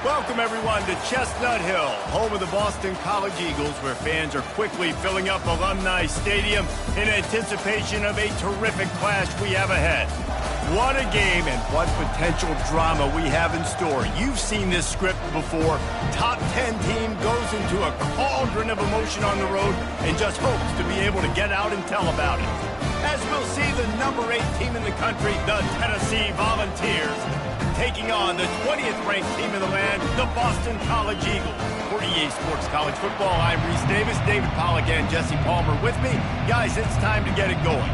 Welcome, everyone, to Chestnut Hill, home of the Boston College Eagles, where fans are quickly filling up Alumni Stadium in anticipation of a terrific clash we have ahead. What a game and what potential drama we have in store. You've seen this script before. Top 10 team goes into a cauldron of emotion on the road and just hopes to be able to get out and tell about it. As we'll see the number 8 team in the country, the Tennessee Volunteers, taking on the 20th ranked team in the land, the Boston College Eagles. For EA Sports College Football, I'm Reese Davis, David Pollack and Jesse Palmer with me. Guys, it's time to get it going.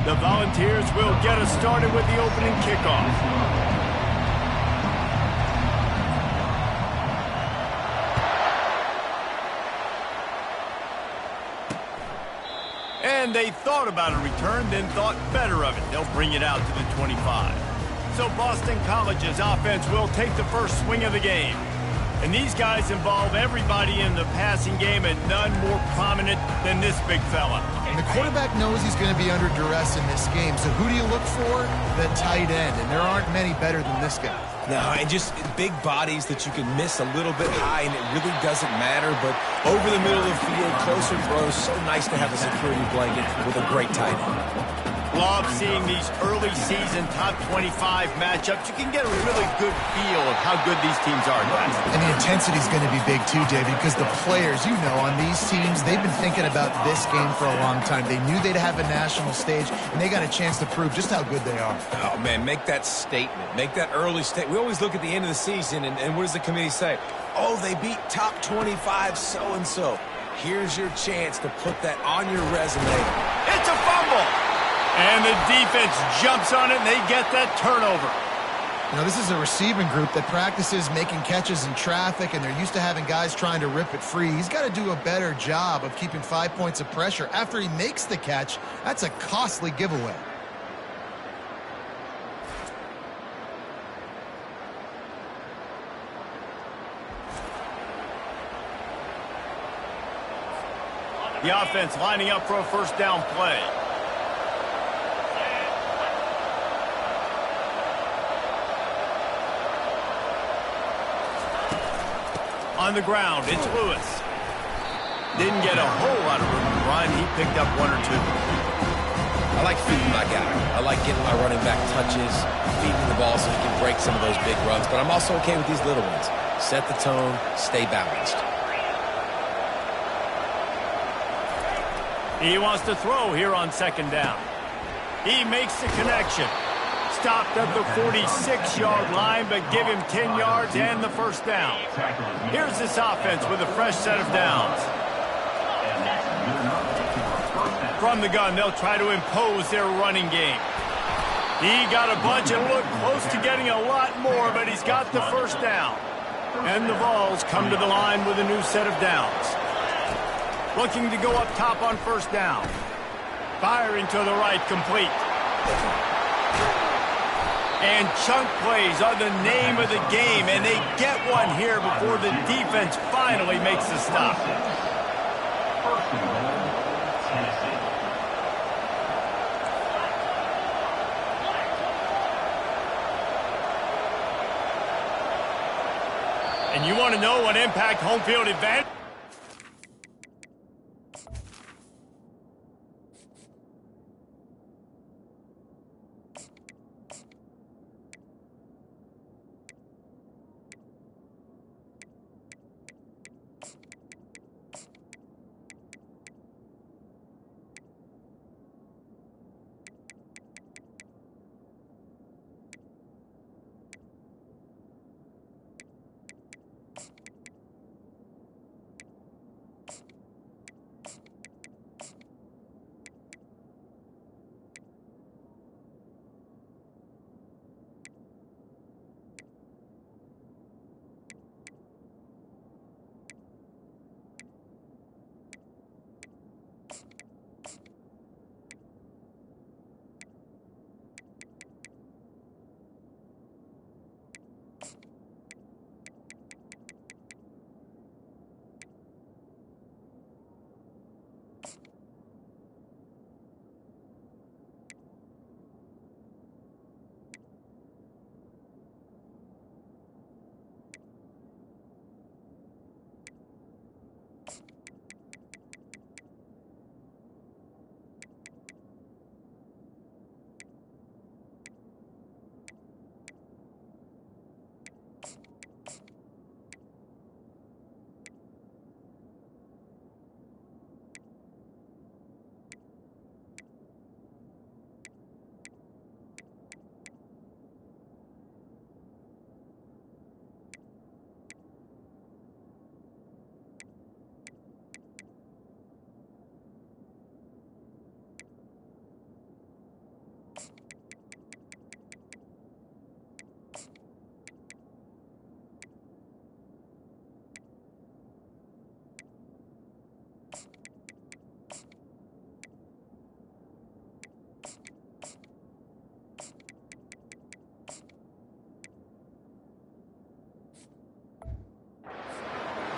The Volunteers will get us started with the opening kickoff. And they thought about a return, then thought better of it. They'll bring it out to the 25. So Boston College's offense will take the first swing of the game. And these guys involve everybody in the passing game, and none more prominent than this big fella. And the quarterback knows he's going to be under duress in this game. So who do you look for? The tight end. And there aren't many better than this guy. No, and just big bodies that you can miss a little bit high, and it really doesn't matter. But over the middle of the field, closer throws, so nice to have a security blanket with a great tight end. Love seeing these early season top 25 matchups. You can get a really good feel of how good these teams are, guys. And the intensity is going to be big too, David, because the players, you know, on these teams, they've been thinking about this game for a long time. They knew they'd have a national stage, and they got a chance to prove just how good they are. Oh, man, make that statement. Make that early statement. We always look at the end of the season, and what does the committee say? Oh, they beat top 25 so-and-so. Here's your chance to put that on your resume. It's a fumble! And the defense jumps on it, and they get that turnover. You know, this is a receiving group that practices making catches in traffic, and they're used to having guys trying to rip it free. He's got to do a better job of keeping 5 points of pressure. After he makes the catch, that's a costly giveaway. The offense lining up for a first down play. On the ground, it's Lewis. Didn't get a whole lot of room to run. He picked up 1 or 2. I like feeding my guy. I like getting my running back touches, feeding the ball so he can break some of those big runs. But I'm also okay with these little ones. Set the tone, stay balanced. He wants to throw here on second down. He makes the connection. Stopped at the 46-yard line, but give him 10 yards and the first down. Here's this offense with a fresh set of downs. From the gun, they'll try to impose their running game. He got a bunch and looked close to getting a lot more, but he's got the first down. And the Vols come to the line with a new set of downs. Looking to go up top on first down. Firing to the right, complete. And chunk plays are the name of the game, and they get one here before the defense finally makes the stop. And you want to know what impact home field advantage?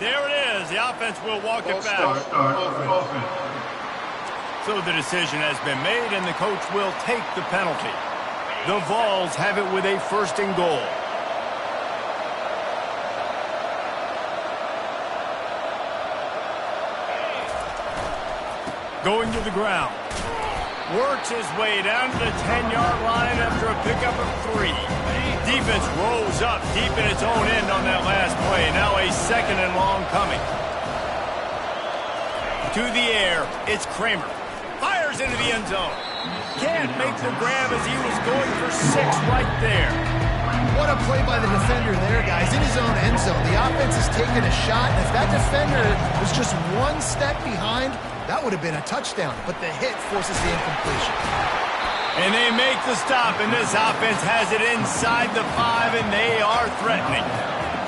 There it is. The offense will walk it back. So the decision has been made, and the coach will take the penalty. The Vols have it with a 1st and goal. Going to the ground. Works his way down to the 10-yard line after a pickup of 3. Defense rolls up deep in its own end on that last play. Now a 2nd and long coming. To the air, it's Kramer. Fires into the end zone. Can't make the grab as he was going for 6 right there. What a play by the defender there, guys. In his own end zone. The offense is taking a shot, and if that defender was just 1 step behind, that would have been a touchdown. But the hit forces the incompletion. And they make the stop, and this offense has it inside the 5, and they are threatening.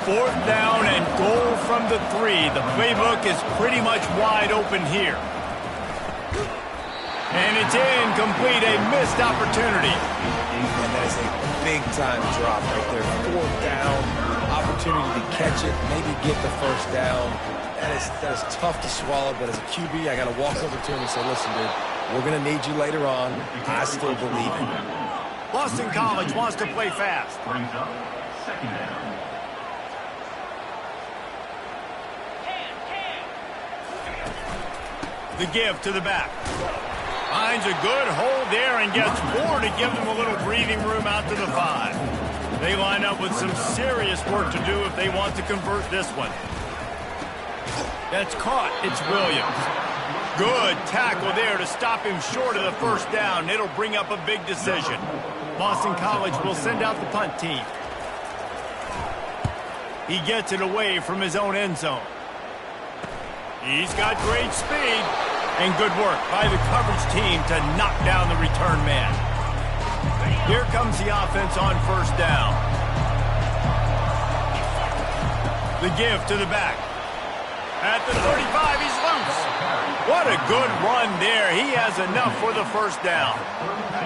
4th down and goal from the 3. The playbook is pretty much wide open here. And it's incomplete, a missed opportunity. And that is a big-time drop right there. 4th down, opportunity to catch it, maybe get the 1st down. That is tough to swallow, but as a QB, I got to walk over to him and say, listen, dude, we're going to need you later on. I still believe it. Boston College wants to play fast. Brings up 2nd down. The give to the back. Finds a good hold there and gets 4 to give them a little breathing room out to the 5. They line up with some serious work to do if they want to convert this one. That's caught. It's Williams. Good tackle there to stop him short of the 1st down. It'll bring up a big decision. Boston College will send out the punt team. He gets it away from his own end zone. He's got great speed. And good work by the coverage team to knock down the return man. Here comes the offense on 1st down. The give to the back. At the 35, he's loose. What a good run there. He has enough for the 1st down.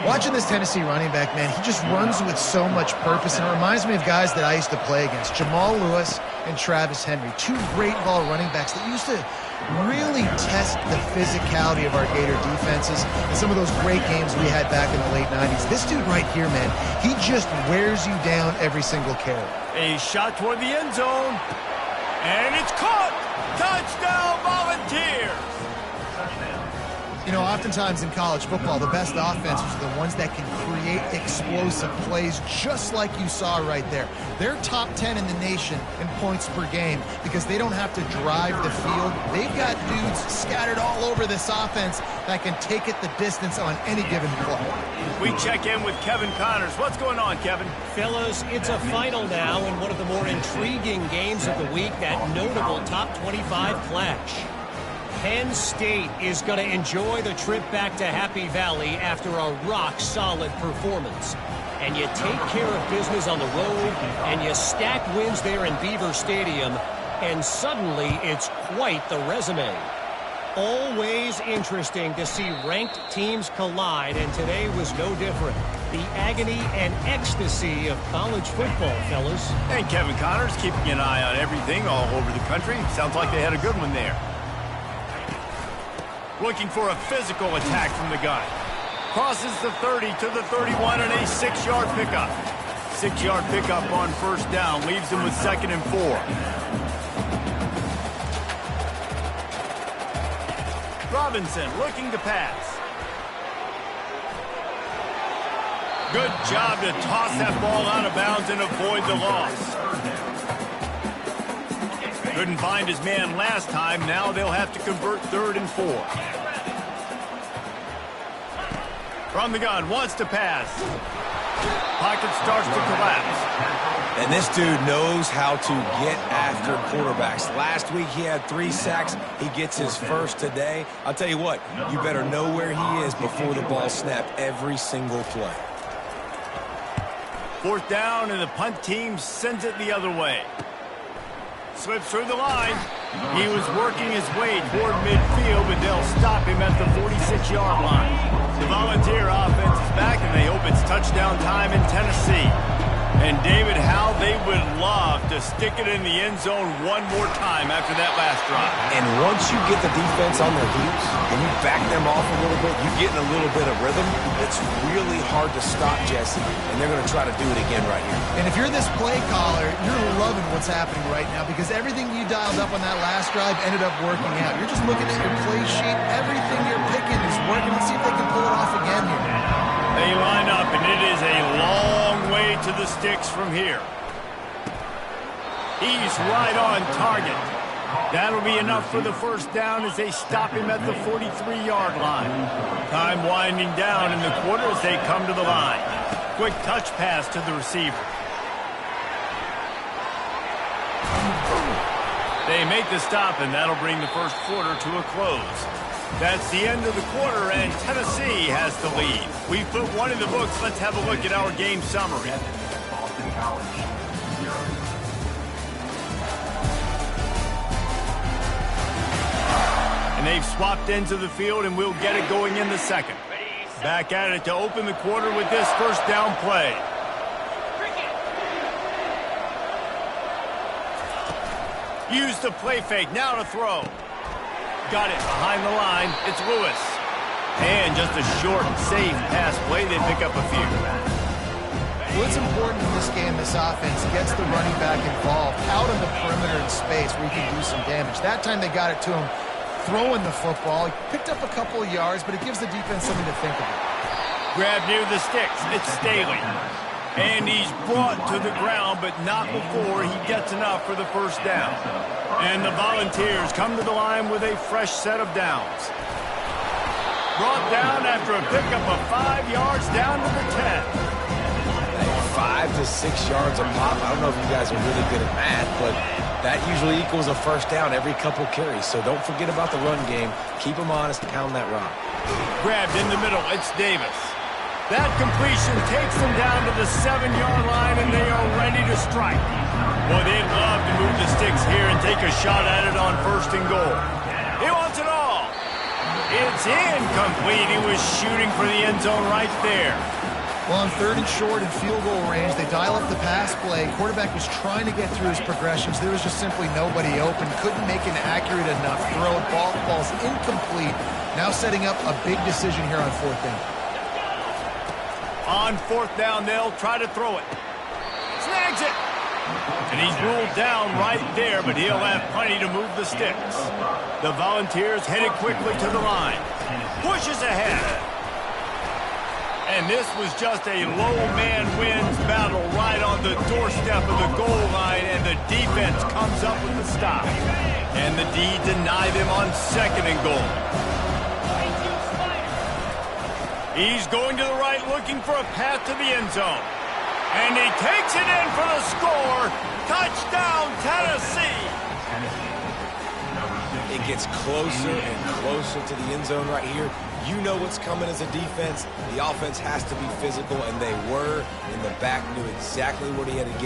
Watching this Tennessee running back, man, he just runs with so much purpose, and it reminds me of guys that I used to play against, Jamal Lewis and Travis Henry, 2 great ball running backs that used to really test the physicality of our Gator defenses and some of those great games we had back in the late 90s. This dude right here, man, he just wears you down every single carry. A shot toward the end zone, and it's caught. Touchdown, Volunteers. You know, oftentimes in college football, the best offenses are the ones that can create explosive plays just like you saw right there. They're top 10 in the nation in points per game because they don't have to drive the field. They've got dudes scattered all over this offense that can take it the distance on any given play. We check in with Kevin Connors. What's going on, Kevin? Fellas, it's a final now in one of the more intriguing games of the week, that notable top 25 clash. Penn State is going to enjoy the trip back to Happy Valley after a rock-solid performance. And you take care of business on the road, and you stack wins there in Beaver Stadium, and suddenly it's quite the resume. Always interesting to see ranked teams collide, and today was no different. The agony and ecstasy of college football, fellas. And Kevin Connors keeping an eye on everything all over the country. Sounds like they had a good one there. Looking for a physical attack from the gun. Crosses the 30 to the 31 and a 6-yard pickup. 6-yard pickup on 1st down. Leaves him with 2nd and 4. Robinson looking to pass. Good job to toss that ball out of bounds and avoid the loss. Couldn't find his man last time. Now they'll have to convert 3rd and 4. From the gun, wants to pass. Pocket starts to collapse. And this dude knows how to get after quarterbacks. Last week he had 3 sacks. He gets his 1st today. I'll tell you what, you better know where he is before the ball snapped every single play. 4th down, and the punt team sends it the other way. Slips through the line. He was working his way toward midfield, but they'll stop him at the 46-yard line. The Volunteer offense is back, and they hope it's touchdown time in Tennessee. And, David, how they would love to stick it in the end zone one more time after that last drive. And once you get the defense on their heels and you back them off a little bit, you get in a little bit of rhythm, it's really hard to stop, Jesse, and they're going to try to do it again right here. And if you're this play caller, you're loving what's happening right now because everything you dialed up on that last drive ended up working out. You're just looking at your play sheet. Everything you're picking is working. Let's see if they can pull it off again here. They line up, and it is a long way to the sticks from here. He's right on target. That'll be enough for the first down as they stop him at the 43-yard line. Time winding down in the quarter as they come to the line. Quick touch pass to the receiver. They make the stop, and that'll bring the first quarter to a close. That's the end of the quarter, and Tennessee has the lead. We put one in the books. Let's have a look at our game summary. Boston College, 0. And they've swapped into the field, and we'll get it going in the second. Back at it to open the quarter with this first down play. Use the play fake. Now to throw. Got it behind the line. It's Lewis. And just a short, safe pass play. They pick up a few. Well, it's important in this game, this offense gets the running back involved out on the perimeter in space where he can do some damage. That time they got it to him throwing the football. He picked up a couple of yards, but it gives the defense something to think about. Grab near the sticks. It's Staley. And he's brought to the ground, but not before he gets enough for the first down. And the Volunteers come to the line with a fresh set of downs. Brought down after a pickup of 5 yards down to the 10. 5 to 6 yards a pop. I don't know if you guys are really good at math, but that usually equals a first down every couple carries. So don't forget about the run game. Keep them honest, pound that rock. Grabbed in the middle. It's Davis. That completion takes them down to the 7-yard line, and they are ready to strike. Boy, they'd love to move the sticks here and take a shot at it on first and goal. He wants it all. It's incomplete. He was shooting for the end zone right there. Well, on third and short and field goal range, they dial up the pass play. Quarterback was trying to get through his progressions. There was just simply nobody open. Couldn't make an accurate enough throw. Ball's incomplete. Now setting up a big decision here on fourth down. On fourth down, they'll try to throw it. Snags it. And he's ruled down right there, but he'll have plenty to move the sticks. The Volunteers headed quickly to the line. Pushes ahead. And this was just a low man wins battle right on the doorstep of the goal line, and the defense comes up with the stop. And the D deny them on second and goal. He's going to the right, looking for a path to the end zone. And he takes it in for the score. Touchdown, Tennessee. It gets closer and closer to the end zone right here. You know what's coming as a defense. The offense has to be physical, and they were. And the back knew exactly what he had to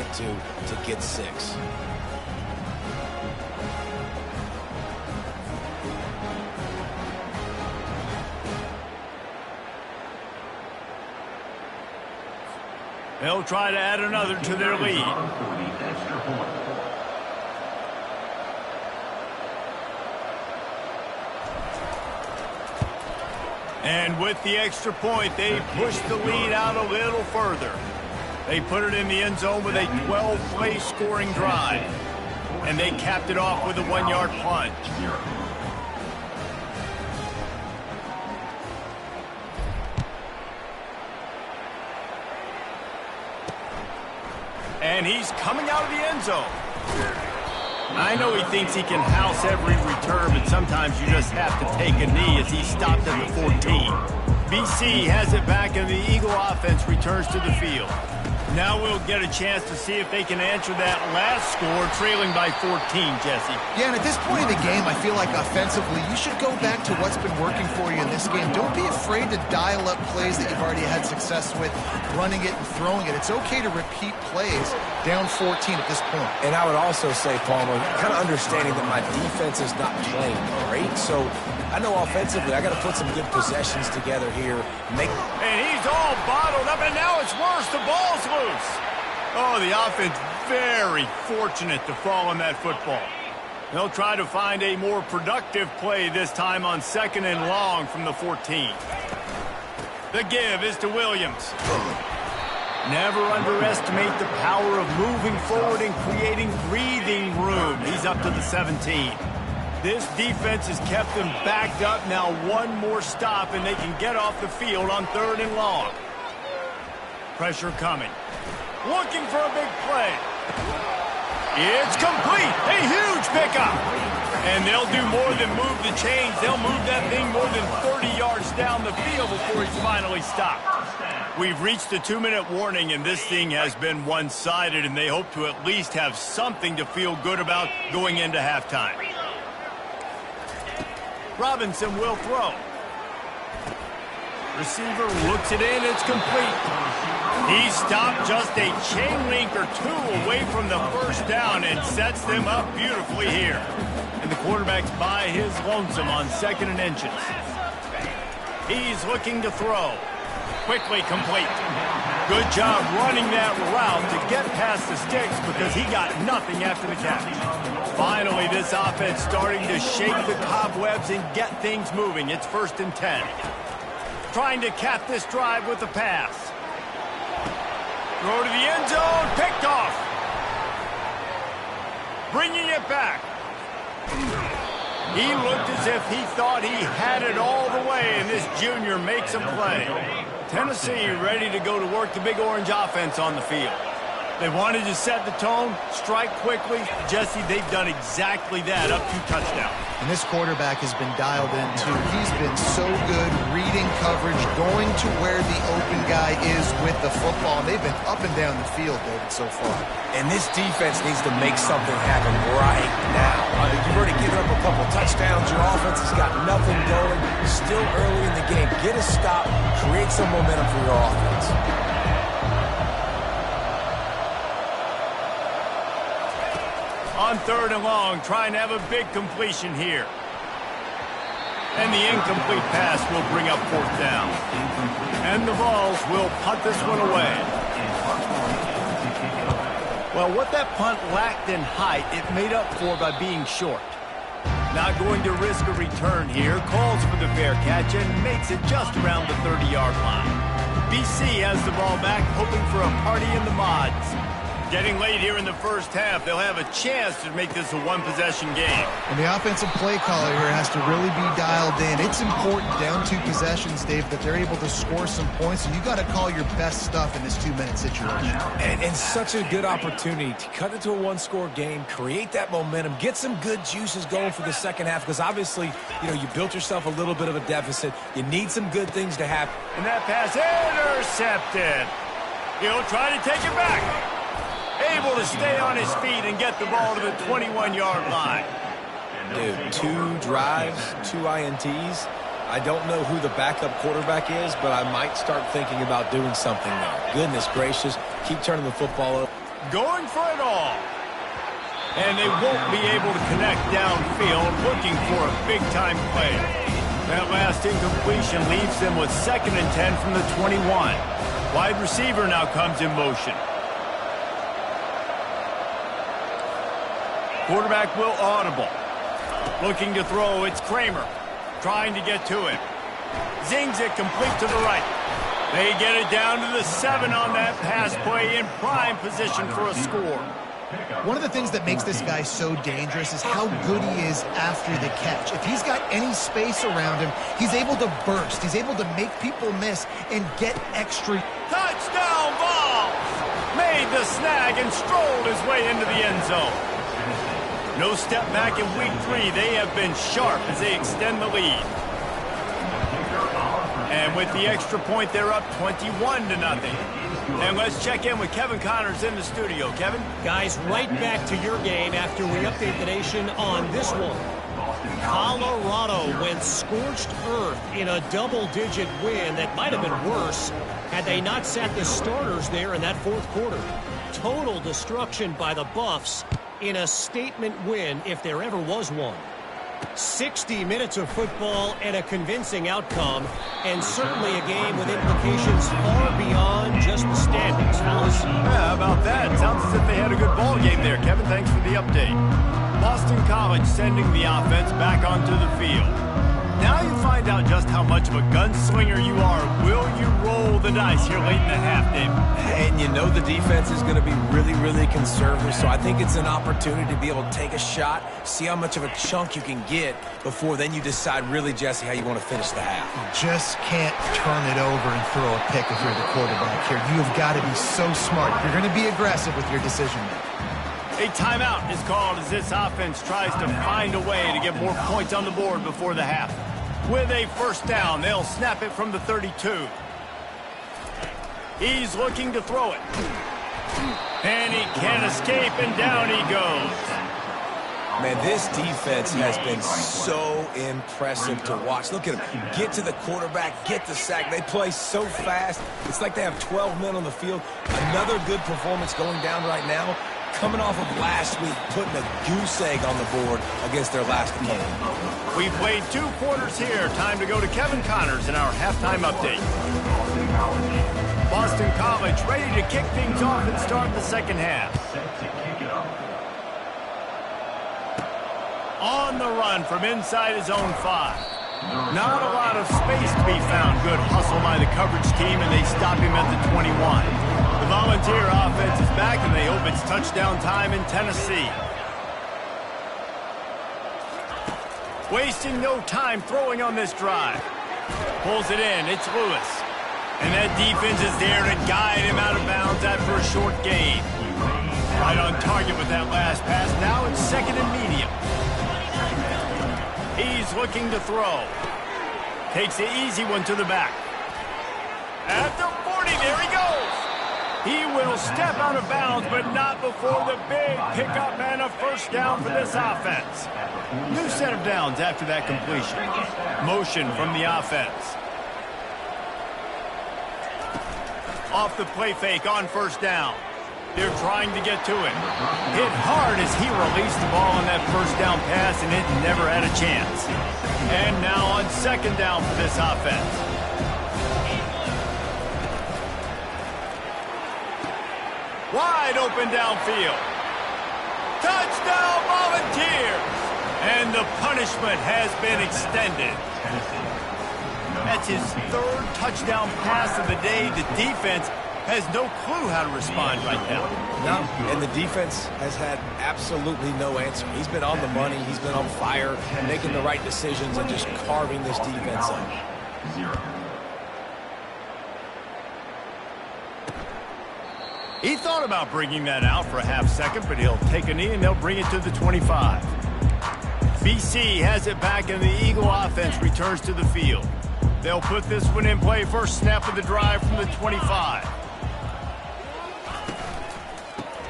get 6. They'll try to add another to their lead. And with the extra point, they push the lead out a little further. They put it in the end zone with a 12-play scoring drive. And they capped it off with a 1-yard plunge. And he's coming out of the end zone. I know he thinks he can house every return, but sometimes you just have to take a knee as he stopped at the 14. BC has it back, and the Eagle offense returns to the field. Now we'll get a chance to see if they can answer that last score, trailing by 14, Jesse. Yeah, and at this point in the game, I feel like offensively, you should go back to what's been working for you in this game. Don't be afraid to dial up plays that you've already had success with, running it and throwing it. It's okay to repeat plays down 14 at this point. And I would also say, Palmer, kind of understanding that my defense is not playing great, so I know offensively I got to put some good possessions together here. And he's all bottled up, and now it's worse. The ball's loose. Oh, the offense very fortunate to fall on that football. They'll try to find a more productive play this time on 2nd and long from the 14. The give is to Williams. Never underestimate the power of moving forward and creating breathing room. He's up to the 17. This defense has kept them backed up. Now one more stop and they can get off the field on 3rd and long. Pressure coming. Looking for a big play. It's complete. A huge pickup. And they'll do more than move the chains. They'll move that thing more than 30 yards down the field before he's finally stopped. We've reached the 2-minute warning, and this thing has been one-sided, and they hope to at least have something to feel good about going into halftime. Robinson will throw. Receiver looks it in. It's complete. He stopped just a chain link or two away from the first down and sets them up beautifully here. And the quarterback's by his lonesome on 2nd and inches. He's looking to throw. Quickly complete. Good job running that route to get past the sticks because he got nothing after the catch. Finally, this offense starting to shake the cobwebs and get things moving. It's 1st and 10. Trying to cap this drive with a pass. Throw to the end zone. Picked off. Bringing it back. He looked as if he thought he had it all the way, and this junior makes a play. Tennessee ready to go to work the Big Orange offense on the field. They wanted to set the tone, strike quickly. Jesse, they've done exactly that, up 2 touchdowns. And this quarterback has been dialed in, too. He's been so good reading coverage, going to where the open guy is with the football. And they've been up and down the field, David, so far. And this defense needs to make something happen right now. You've already given up a couple touchdowns. Your offense has got nothing going. Still early in the game. Get a stop. Create some momentum for your offense. On 3rd and long, trying to have a big completion here. And the incomplete pass will bring up 4th down. And the Vols will punt this one away. Well, what that punt lacked in height, it made up for by being short. Not going to risk a return here. Calls for the fair catch and makes it just around the 30-yard line. BC has the ball back, hoping for a party in the mods. Getting late here in the first half, they'll have a chance to make this a one-possession game. And the offensive play caller here has to really be dialed in. It's important down 2 possessions, Dave, that they're able to score some points, and you got to call your best stuff in this 2-minute situation. And such a good opportunity to cut it to a 1-score game, create that momentum, get some good juices going for the second half, because obviously, you built yourself a little bit of a deficit. You need some good things to happen. And that pass intercepted. He'll try to take it back. Able to stay on his feet and get the ball to the 21-yard line. Dude, 2 drives, 2 INTs. I don't know who the backup quarterback is, but I might start thinking about doing something there. Goodness gracious, keep turning the football over. Going for it all. And they won't be able to connect downfield, looking for a big-time play. That last incompletion leaves them with 2nd and 10 from the 21. Wide receiver now comes in motion. Quarterback will audible. Looking to throw, it's Kramer. Trying to get to it. Zings it complete to the right. They get it down to the 7 on that pass play in prime position for a score. One of the things that makes this guy so dangerous is how good he is after the catch. If he's got any space around him, he's able to burst. He's able to make people miss and get extra. Touchdown, Vols! Made the snag and strolled his way into the end zone. No step back in week 3. They have been sharp as they extend the lead. And with the extra point, they're up 21-0. And let's check in with Kevin Connors in the studio. Kevin? Guys, right back to your game after we update the nation on this one. Colorado went scorched earth in a double-digit win that might have been worse had they not sat the starters there in that 4th quarter. Total destruction by the Buffs in a statement win if there ever was one. 60 minutes of football and a convincing outcome, and certainly a game with implications far beyond just the standings, fellas. Yeah, how about that? Sounds as if they had a good ball game there. Kevin, thanks for the update. Boston College sending the offense back onto the field. Now you find out just how much of a gunslinger you are. Will you roll the dice here late in the half, David? And you know the defense is going to be really, really conservative, so I think it's an opportunity to be able to take a shot, see how much of a chunk you can get before then you decide really, Jesse, how you want to finish the half. You just can't turn it over and throw a pick if you're the quarterback here. You have got to be so smart. You're going to be aggressive with your decision making. A timeout is called as this offense tries to find a way to get more points on the board before the half. With a first down, they'll snap it from the 32. He's looking to throw it. And he can't escape, and down he goes. Man, this defense has been so impressive to watch. Look at them. Get to the quarterback, get the sack. They play so fast. It's like they have 12 men on the field. Another good performance going down right now. Coming off of last week, putting a goose egg on the board against their last opponent. We played 2 quarters here. Time to go to Kevin Connors in our halftime update. Boston College ready to kick things off and start the second half. On the run from inside his own 5. Not a lot of space to be found. Good hustle by the coverage team, and they stop him at the 21. The Volunteer offense is back, and they hope it's touchdown time in Tennessee. Wasting no time throwing on this drive. Pulls it in. It's Lewis. And that defense is there to guide him out of bounds after a short gain. Right on target with that last pass. Now it's second and medium. He's looking to throw. Takes the easy one to the back. At the 40, there he goes. He will step out of bounds, but not before the big pickup and a first down for this offense. New set of downs after that completion. Motion from the offense. Off the play fake on first down. They're trying to get to him. Hit hard as he released the ball on that first down pass, and it never had a chance. And now on second down for this offense. Wide open downfield. Touchdown Volunteers! And the punishment has been extended. That's his 3rd touchdown pass of the day. The defense has no clue how to respond right now. No, and the defense has had absolutely no answer. He's been on the money. He's been on fire, making the right decisions and just carving this defense up. 0. He thought about bringing that out for a half second, but he'll take a knee and they'll bring it to the 25. BC has it back and the Eagle offense returns to the field. They'll put this one in play. First snap of the drive from the 25.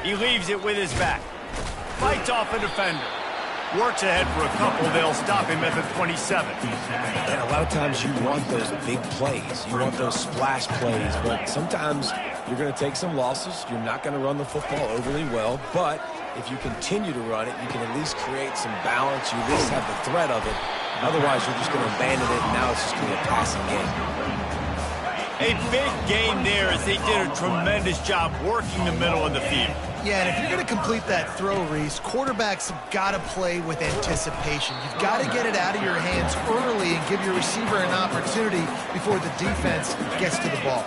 He leaves it with his back. Fights off a defender. Works ahead for a couple. They'll stop him at the 27. And a lot of times you want those big plays. You want those splash plays. But sometimes you're going to take some losses. You're not going to run the football overly well. But if you continue to run it, you can at least create some balance. You at least have the threat of it. Otherwise, you're just going to abandon it, and now it's just going to be a passing game. A big gain there as they did a tremendous job working the middle of the field. Yeah, and if you're going to complete that throw, Reese, quarterbacks have got to play with anticipation. You've got to get it out of your hands early and give your receiver an opportunity before the defense gets to the ball.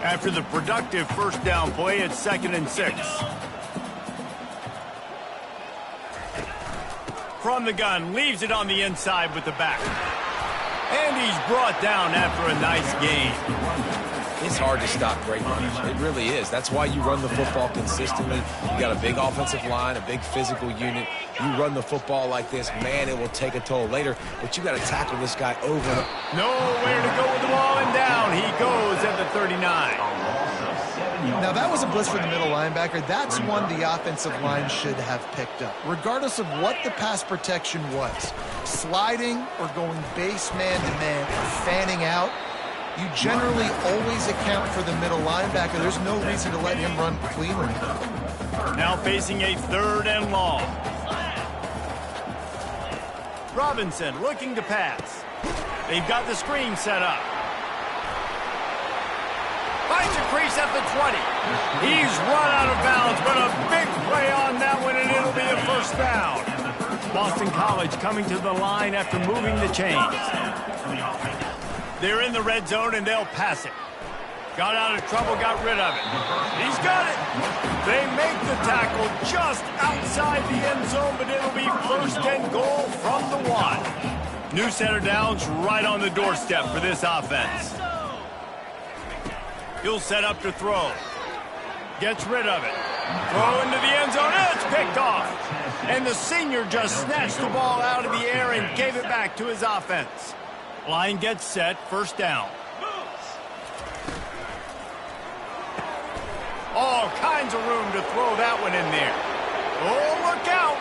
After the productive first down play, it's 2nd and 6. From the gun, leaves it on the inside with the back. And he's brought down after a nice gain. It's hard to stop great runners. It really is. That's why you run the football consistently. You got a big offensive line, a big physical unit. You run the football like this, man, it will take a toll later. But you got to tackle this guy over. Nowhere to go with the ball, and down he goes at the 39. Now, that was a blitz for the middle linebacker. That's one the offensive line should have picked up, regardless of what the pass protection was. Sliding or going base man-to-man or fanning out, you generally always account for the middle linebacker. There's no reason to let him run cleanly. Now facing a 3rd and long. Robinson looking to pass. They've got the screen set up. Finds a crease at the 20. He's run out of bounds, but a big play on that one, and it'll be a first down. Boston College coming to the line after moving the chains. They're in the red zone, and they'll pass it. Got out of trouble, got rid of it. He's got it. They make the tackle just outside the end zone, but it'll be first and goal from the 1. New set of downs right on the doorstep for this offense. He'll set up to throw. Gets rid of it. Throw into the end zone. It's picked off. And the senior just snatched the ball out of the air and gave it back to his offense. Line gets set. First down. All kinds of room to throw that one in there. Oh, look out.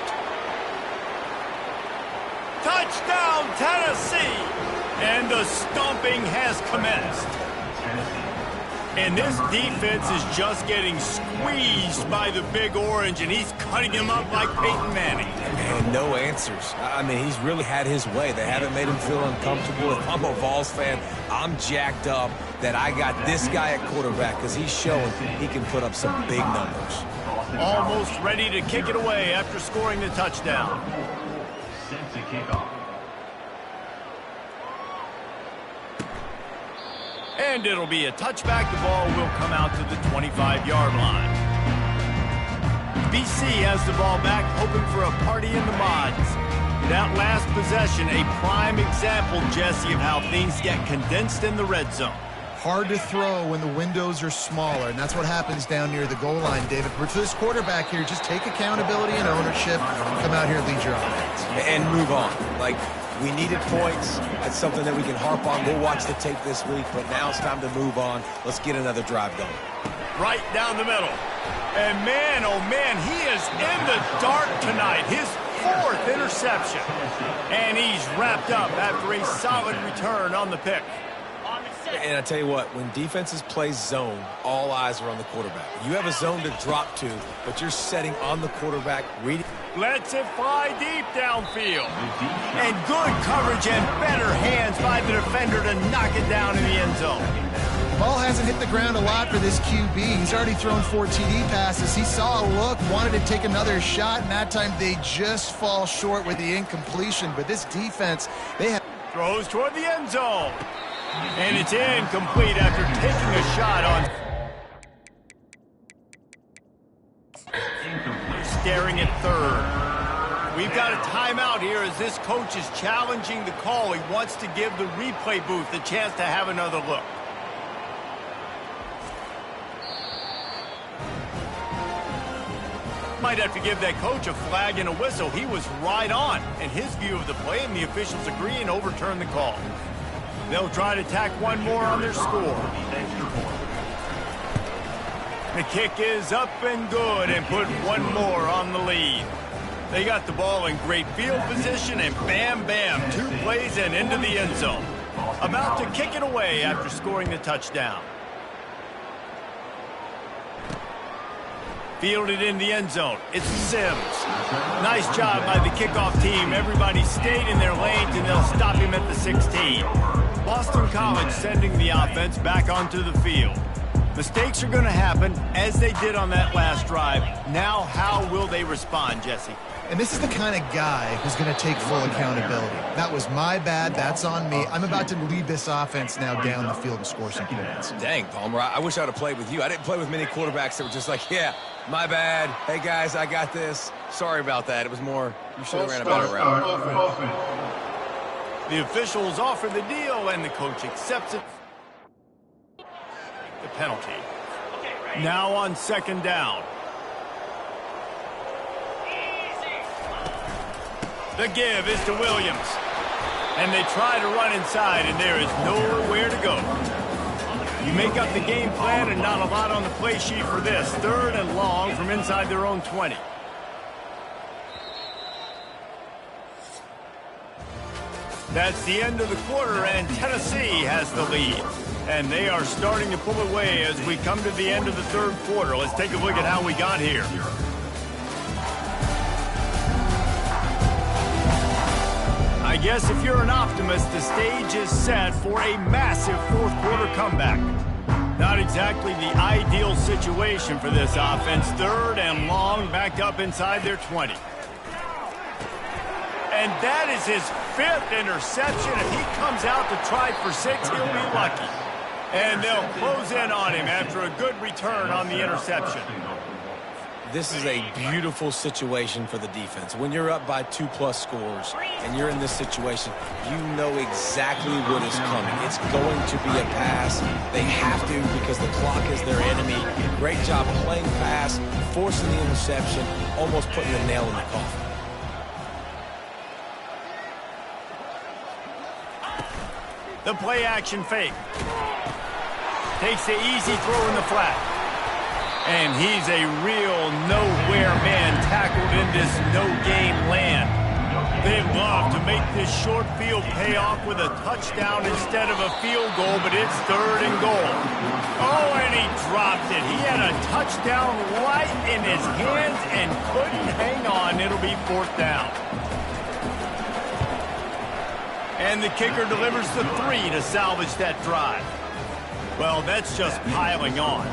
Touchdown, Tennessee. And the stomping has commenced. And this defense is just getting squeezed by the Big Orange, and he's cutting him up like Peyton Manning. And no answers. I mean, he's really had his way. They haven't made him feel uncomfortable. If I'm a Vols fan, I'm jacked up that I got this guy at quarterback because he's showing he can put up some big numbers. Almost ready to kick it away after scoring the touchdown. Set to kick off. And it'll be a touchback. The ball will come out to the 25-yard line. BC has the ball back, hoping for a party in the mods. That last possession, a prime example, Jesse, of how things get condensed in the red zone. Hard to throw when the windows are smaller, and that's what happens down near the goal line, David. But for this quarterback here, just take accountability and ownership, come out here and lead your offense. And move on. Like, we needed points. That's something that we can harp on. We'll watch the tape this week, but now it's time to move on. Let's get another drive going. Right down the middle. And man, oh man, he is in the dark tonight. His 4th interception. And he's wrapped up after a solid return on the pick. And I tell you what, when defenses play zone, all eyes are on the quarterback. You have a zone to drop to, but you're setting on the quarterback, reading. Lets it fly deep downfield. And good coverage and better hands by the defender to knock it down in the end zone. Ball hasn't hit the ground a lot for this QB. He's already thrown 4 TD passes. He saw a look, wanted to take another shot, and that time they just fall short with the incompletion. But this defense, they have... Throws toward the end zone. And it's incomplete after taking a shot on... Staring at third. We've got a timeout here as this coach is challenging the call. He wants to give the replay booth a chance to have another look. Might have to give that coach a flag and a whistle. He was right on in his view of the play, and the officials agree and overturn the call. They'll try to tack one more on their score. The kick is up and good and put one more on the lead. They got the ball in great field position and bam, bam, 2 plays and into the end zone. About to kick it away after scoring the touchdown. Fielded in the end zone. It's Sims. Nice job by the kickoff team. Everybody stayed in their lanes and they'll stop him at the 16. Boston College sending the offense back onto the field. Mistakes are going to happen, as they did on that last drive. Now, how will they respond, Jesse? And this is the kind of guy who's going to take full accountability. That was my bad. That's on me. I'm about to lead this offense now down the field and score some points. Dang, Palmer, I wish I would have played with you. I didn't play with many quarterbacks that were just like, yeah, my bad. Hey, guys, I got this. Sorry about that. It was more, you should have ran a better route. The officials offer the deal, and the coach accepts it. The penalty. Now on second down. The give is to Williams. And they try to run inside, and there is nowhere to go. You make up the game plan and not a lot on the play sheet for this. 3rd and long from inside their own 20. That's the end of the quarter, and Tennessee has the lead. And they are starting to pull away as we come to the end of the 3rd quarter. Let's take a look at how we got here. I guess if you're an optimist, the stage is set for a massive fourth-quarter comeback. Not exactly the ideal situation for this offense. 3rd and long, backed up inside their 20. And that is his 5th interception. If he comes out to try for 6, he'll be lucky. And they'll close in on him after a good return on the interception. This is a beautiful situation for the defense. When you're up by 2+ scores and you're in this situation, you know exactly what is coming. It's going to be a pass. They have to because the clock is their enemy. Great job playing pass, forcing the interception, almost putting the nail in the coffin. The play action fake. Takes the easy throw in the flat. And he's a real nowhere man tackled in this no-game land. They love to make this short field pay off with a touchdown instead of a field goal, but it's 3rd and goal. Oh, and he dropped it. He had a touchdown right in his hands and couldn't hang on. It'll be 4th down. And the kicker delivers the 3 to salvage that drive. Well, that's just piling on.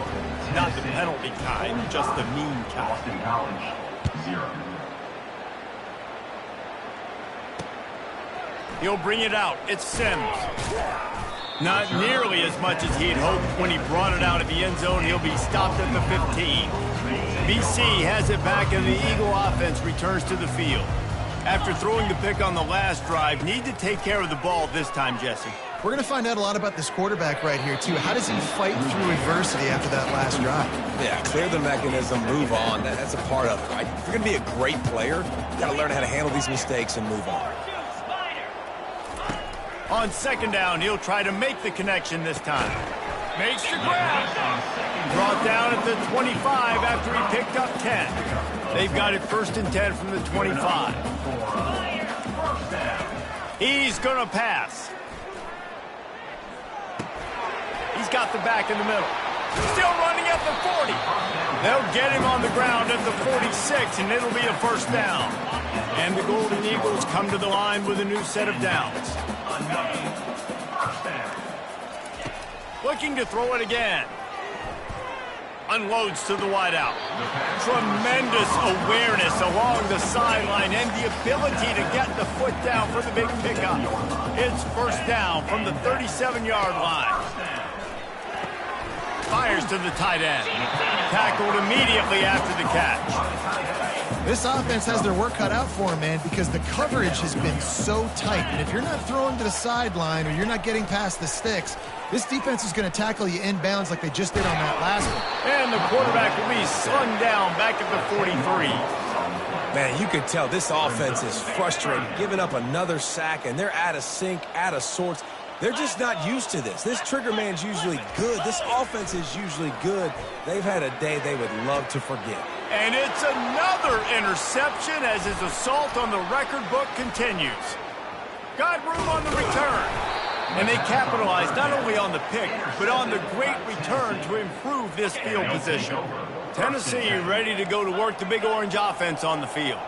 Not the penalty kind, just the mean kind. Boston College, 0. He'll bring it out. It's Sims. Not nearly as much as he'd hoped when he brought it out of the end zone. He'll be stopped at the 15. BC has it back, and the Eagle offense returns to the field. After throwing the pick on the last drive, need to take care of the ball this time, Jesse. We're going to find out a lot about this quarterback right here, too. How does he fight through adversity after that last drive? Yeah, clear the mechanism, move on. That's a part of it, right? If you're going to be a great player, you got to learn how to handle these mistakes and move on. On 2nd down, he'll try to make the connection this time. Makes the grab. Brought down at the 25 after he picked up 10. They've got it 1st and 10 from the 25. He's going to pass. He's got the back in the middle. Still running at the 40. They'll get him on the ground at the 46, and it'll be a 1st down. And the Golden Eagles come to the line with a new set of downs. Looking to throw it again. Unloads to the wideout. Tremendous awareness along the sideline and the ability to get the foot down for the big pickup. It's 1st down from the 37-yard line. Fires to the tight end. Tackled immediately after the catch. This offense has their work cut out for them, man, because the coverage has been so tight. And if you're not throwing to the sideline or you're not getting past the sticks, this defense is going to tackle you inbounds like they just did on that last one. And the quarterback will be slung down back at the 43. Man, you can tell this offense is frustrated, giving up another sack, and they're out of sync, out of sorts. They're just not used to this. This trigger man's usually good. This offense is usually good. They've had a day they would love to forget. And it's another interception as his assault on the record book continues. Got room on the return. And they capitalized not only on the pick, but on the great return to improve this field position. Tennessee ready to go to work the Big Orange offense on the field.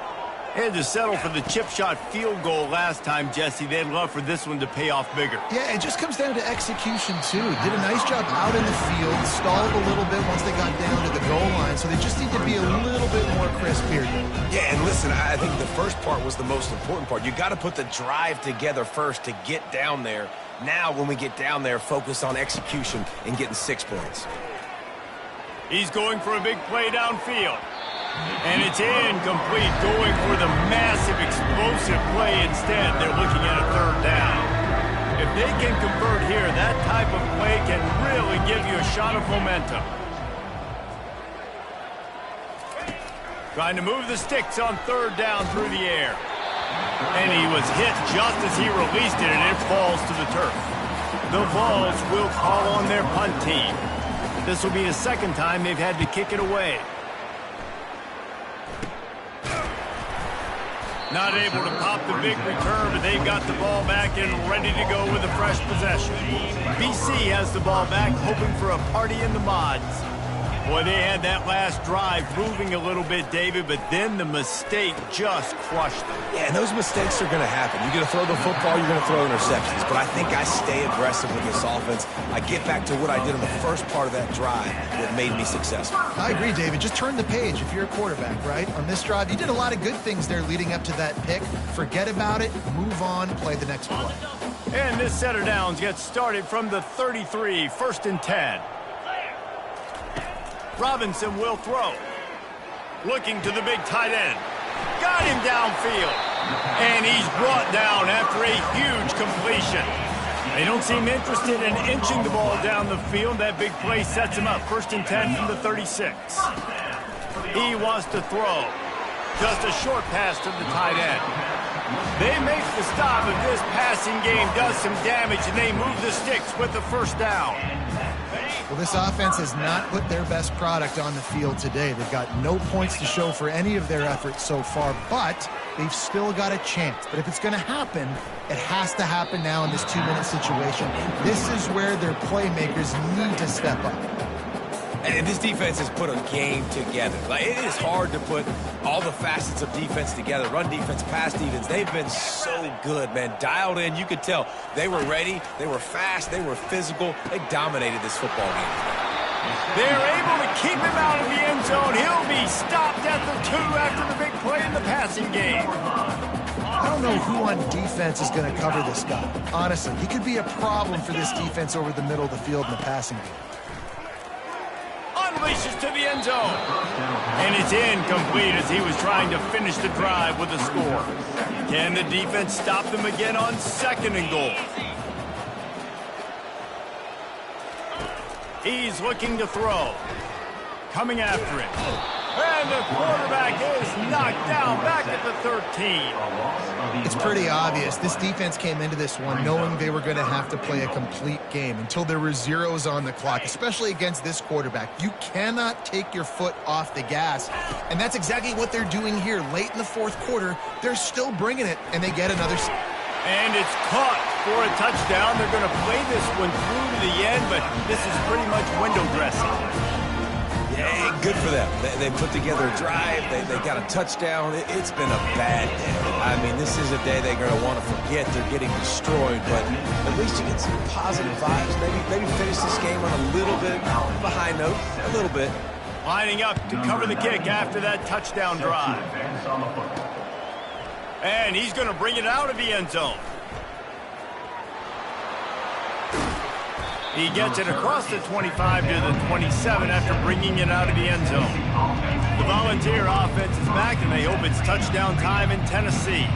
They had to settle for the chip shot field goal last time, Jesse. They'd love for this one to pay off bigger. Yeah, it just comes down to execution, too. Did a nice job out in the field, stalled a little bit once they got down to the goal line, so they just need to be a little bit more crisp here. Yeah, and listen, I think the first part was the most important part. You got to put the drive together first to get down there. Now, when we get down there, focus on execution and getting 6 points. He's going for a big play downfield. And it's incomplete, going for the massive explosive play instead. They're looking at a 3rd down. If they can convert here, that type of play can really give you a shot of momentum. Trying to move the sticks on 3rd down through the air. And he was hit just as he released it, and it falls to the turf. The Vols will call on their punt team. This will be the 2nd time they've had to kick it away. Not able to pop the big return, but they've got the ball back and ready to go with a fresh possession. BC has the ball back, hoping for a party in the mods. Boy, they had that last drive moving a little bit, David, but then the mistake just crushed them. Yeah, and those mistakes are going to happen. You're going to throw the football, you're going to throw interceptions. But I think I stay aggressive with this offense. I get back to what I did in the first part of that drive that made me successful. I agree, David. Just turn the page if you're a quarterback, right? On this drive, you did a lot of good things there leading up to that pick. Forget about it, move on, play the next play. And this set of downs gets started from the 33, 1st and 10. Robinson will throw. Looking to the big tight end. Got him downfield. And he's brought down after a huge completion. They don't seem interested in inching the ball down the field. That big play sets him up. 1st and 10 from the 36. He wants to throw. Just a short pass to the tight end. They make the stop if this passing game does some damage, and they move the sticks with the first down. Well, this offense has not put their best product on the field today. They've got no points to show for any of their efforts so far, but they've still got a chance. But if it's going to happen, it has to happen now in this 2-minute situation. This is where their playmakers need to step up. And this defense has put a game together. Like, it is hard to put all the facets of defense together. Run defense, pass defense. They've been so good, man. Dialed in. You could tell they were ready. They were fast. They were physical. They dominated this football game. They're able to keep him out of the end zone. He'll be stopped at the 2 after the big play in the passing game. I don't know who on defense is going to cover this guy. Honestly, he could be a problem for this defense over the middle of the field in the passing game. Unleashes to the end zone. And it's incomplete as he was trying to finish the drive with a score. Can the defense stop them again on 2nd and goal? He's looking to throw. Coming after it. And the quarterback is knocked down back at the 13. It's pretty obvious. This defense came into this one knowing they were going to have to play a complete game until there were zeros on the clock, especially against this quarterback. You cannot take your foot off the gas, and that's exactly what they're doing here. Late in the 4th quarter, they're still bringing it, and they get another... And it's caught for a touchdown. They're going to play this one through to the end, but this is pretty much window dressing. Yeah, good for them. They put together a drive. They got a touchdown. It's been a bad day. I mean, this is a day they're going to want to forget. They're getting destroyed, but at least you get some positive vibes. Maybe finish this game on a little bit of a high note, a little bit. Lining up to cover the kick after that touchdown drive. And he's going to bring it out of the end zone. He gets it across the 25 to the 27 after bringing it out of the end zone. The Volunteer offense is back, and they hope it's touchdown time in Tennessee.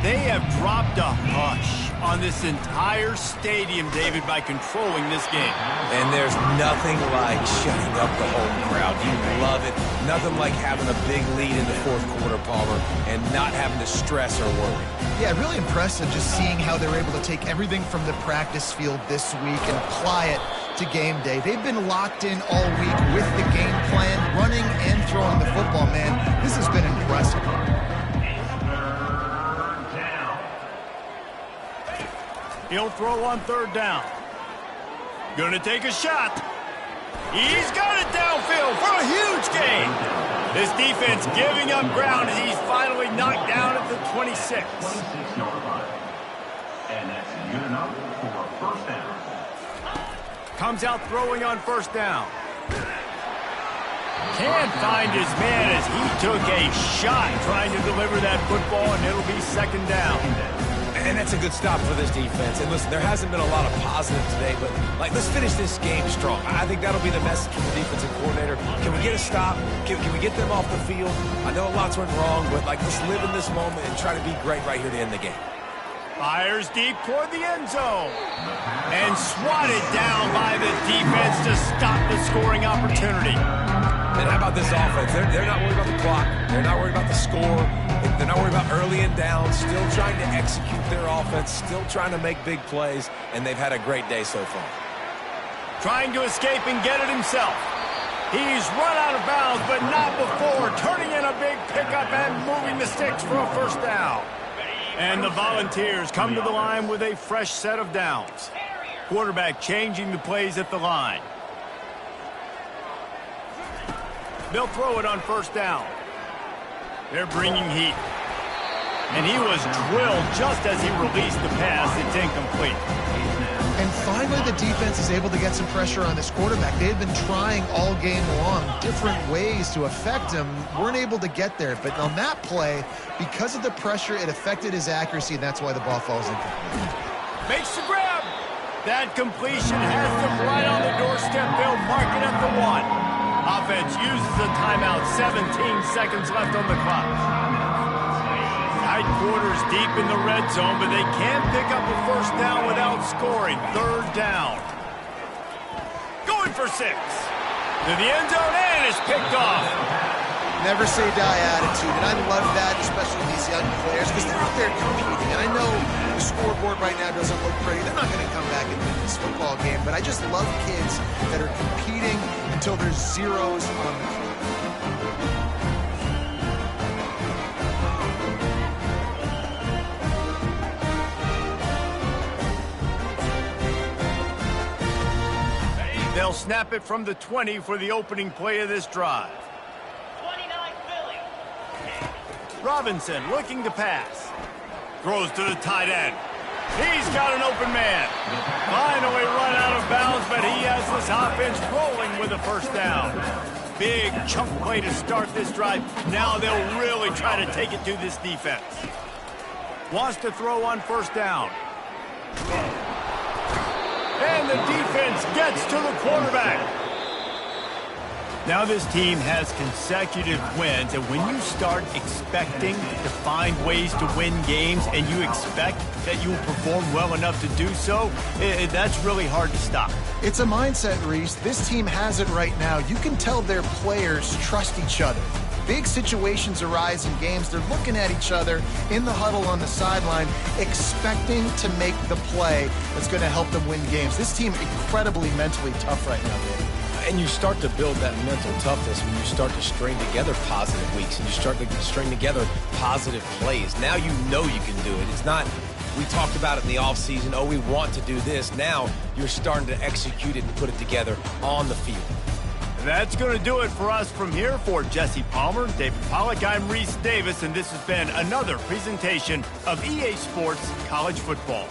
They have dropped a hush on this entire stadium, David, by controlling this game. And there's nothing like shutting up the home crowd. You love it. Nothing like having a big lead in the 4th quarter, Palmer, and not having to stress or worry. Yeah, really impressive just seeing how they're able to take everything from the practice field this week and apply it to game day. They've been locked in all week with the game plan, running and throwing the football, man. This has been impressive. He'll throw on 3rd down. Gonna take a shot. He's got it downfield for a huge gain. This defense giving up ground as he's finally knocked down at the 26. 26-yard line. And that's good enough for a 1st down. Comes out throwing on 1st down. Can't find his man as he took a shot trying to deliver that football, and it'll be 2nd down. And that's a good stop for this defense. And listen, there hasn't been a lot of positive today, but let's finish this game strong. I think that'll be the message from the defensive coordinator. Can we get a stop? Can we get them off the field? I know lots went wrong, but let's live in this moment and try to be great right here to end the game. Fires deep toward the end zone. And swatted down by the defense to stop the scoring opportunity. And how about this offense? They're not worried about the clock. They're not worried about the score. They're not worried about early and down. Still trying to execute their offense. Still trying to make big plays. And they've had a great day so far. Trying to escape and get it himself. He's run out of bounds, but not before turning in a big pickup and moving the sticks for a 1st down. And the Volunteers come to the line with a fresh set of downs. Quarterback changing the plays at the line. They'll throw it on first down. They're bringing heat. And he was drilled just as he released the pass. It's incomplete. And finally, the defense is able to get some pressure on this quarterback. They had been trying all game long different ways to affect him. Weren't able to get there. But on that play, because of the pressure, it affected his accuracy, and that's why the ball falls incomplete. Makes the grab. That completion has them right on the doorstep. They'll mark it at the 1. Offense uses a timeout. 17 seconds left on the clock. Tight quarters deep in the red zone, but they can't pick up a first down without scoring. Third down. Going for 6. To the end zone, and it's picked off. Never say die attitude, and I love that, especially these young players, because they're out there competing. And I know the scoreboard right now doesn't look pretty. They're not going to come back and win this football game, but I just love kids that are competing until there's zeros on the clock. They'll snap it from the 20 for the opening play of this drive. 29 Philly. Robinson looking to pass. Throws to the tight end. He's got an open man. Finally run out of bounds, but he has this offense rolling with a first down. Big chunk play to start this drive. Now they'll really try to take it to this defense. Wants to throw on first down. And the defense gets to the quarterback. Now this team has consecutive wins, and when you start expecting to find ways to win games and you expect that you will perform well enough to do so, that's really hard to stop. It's a mindset, Reese. This team has it right now. You can tell their players trust each other. Big situations arise in games. They're looking at each other in the huddle on the sideline, expecting to make the play that's going to help them win games. This team incredibly mentally tough right now, Dave. And you start to build that mental toughness when you start to string together positive weeks and you start to string together positive plays. Now you know you can do it. It's not, we talked about it in the offseason, oh, we want to do this. Now you're starting to execute it and put it together on the field. That's going to do it for us from here. For Jesse Palmer, David Pollack, I'm Reese Davis, and this has been another presentation of EA Sports College Football.